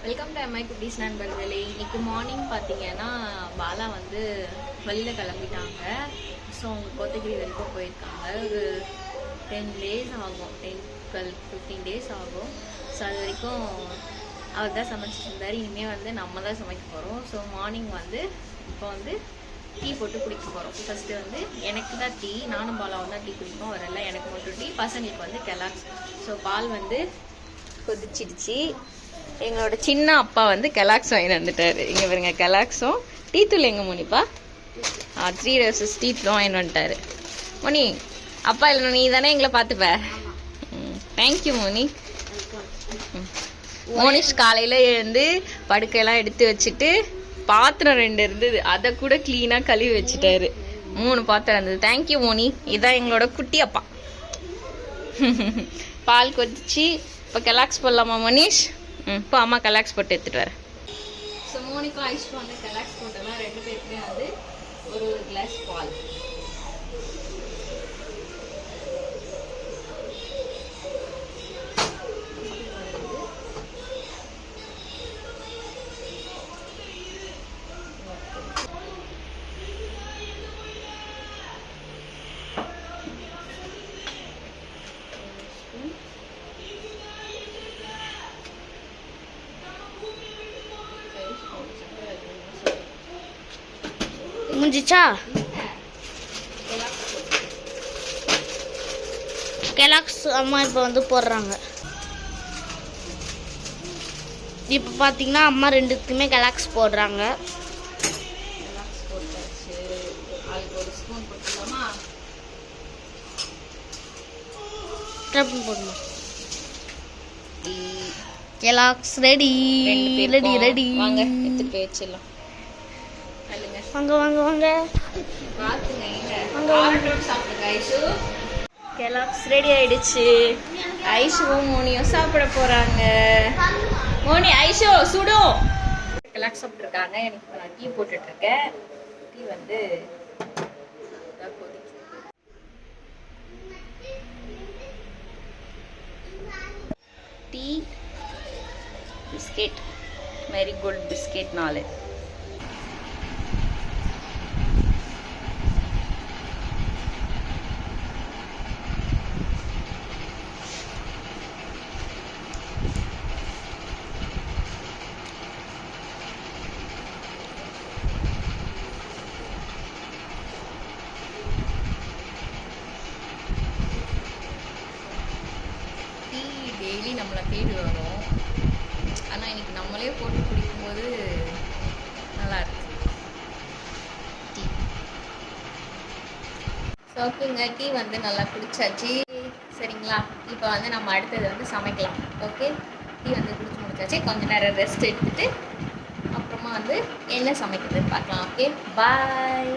Welcome to Mi குட்டீஸ் நண்பர்களே. இன்னைக்கு மார்னிங் பார்த்தீங்கன்னா பாலா வந்து வெளியில் கிளம்பிட்டாங்க. ஸோ அவங்க கோத்தகிரி வரைக்கும் போயிருக்காங்க. ஒரு 10 days ஆகும், 10, 12, 15 days ஆகும். ஸோ அது வரைக்கும் அவர் தான் சமைச்சிட்டு இருந்தார். இனிமேல் வந்து நம்ம தான் சமைக்க போகிறோம். ஸோ மார்னிங் வந்து இப்போ வந்து டீ போட்டு குடிக்க போகிறோம். ஃபஸ்ட்டு வந்து எனக்கு தான் டீ, நானும் பாலாவும் தான் டீ குடிப்போம். வரல எனக்கு மட்டும் டீ, பசங்களுக்கு வந்து கெலாக்ஸ். ஸோ பால் வந்து கொதிச்சிடுச்சு. எங்களோட சின்ன அப்பா வந்து கெலாக்ஸ் வாங்கி வந்துட்டாரு. இங்கே பாருங்க கெலாக்ஸும் டீ தூள் எங்கே மோனிப்பா 3 roses டீ தூளும் வாங்கி வந்துட்டாரு. மோனி அப்பா இல்லை நீ தானே எங்களை பார்த்துப்ப. தேங்க்யூ மோனி. மோனிஷ் காலையில் எழுந்து படுக்கையெல்லாம் எடுத்து வச்சுட்டு பாத்திரம் 2 இருந்தது, அதை கூட க்ளீனாக கழுவி வச்சுட்டாரு. 3 பாத்திரம் இருந்தது. தேங்க்யூ மோனி. இதான் எங்களோட குட்டி அப்பா. பால் கொதிச்சு இப்போ கெலாக்ஸ் போடலாமா மோனிஷ்? இப்போ அம்மா கெலாக்ஸ் போட்டு எடுத்துட்டு வரேன். ஸோ மோனிக்கும் ஐஸ்க்கும் வந்து கெலாக்ஸ் போட்டோம்னா 2 பேருக்குமே வந்து ஒரு கிளாஸ் பால். முடிஞ்சிச்சா? கெலாக்ஸ் அம்மா இப்போ வந்து போடுறாங்க. இப்போ பார்த்தீங்கன்னா அம்மா 2த்துக்குமே கெலாக்ஸ் போடுறாங்க. கெலாக்ஸ் போட்டாச்சு. அதுக்கு ஒரு ஸ்பூன் போட்டுக்கலாமா? போடுமா? Kellogg's ready ready ready. வாங்க எடுத்துட்டு போய் வச்சிடலாம். வாங்க வாங்க வாங்க கெலாக்ஸ் ரெடி ஆயிடுச்சு. ஐஷுவும் மோனியும் சாப்பிட போறாங்க. மோனி ஐஷோ சுடும். கெலாக்ஸ் சாப்பிட்டுருக்காங்க. எனக்கு இப்போ நான் டீ போட்டுட்டு இருக்கேன். டீ வந்து tea biscuit, Marie Gold biscuit 4. Daily நம்மளை தேடி வரும். ஆனால் இன்னைக்கு நம்மளே போட்டு குடிக்கும்போது நல்லா இருக்கு டீ. ஓகேங்க, டீ வந்து நல்லா குடிச்சாச்சு. சரிங்களா, இப்போ வந்து நம்ம அடுத்தது வந்து சமைக்கலாம். ஓகே, டீ வந்து குடிச்சு முடிச்சாச்சு. கொஞ்ச நேரம் ரெஸ்ட் எடுத்துட்டு அப்புறமா வந்து என்ன சமைக்கிறதுன்னு பார்க்கலாம். ஓகே, பாய்.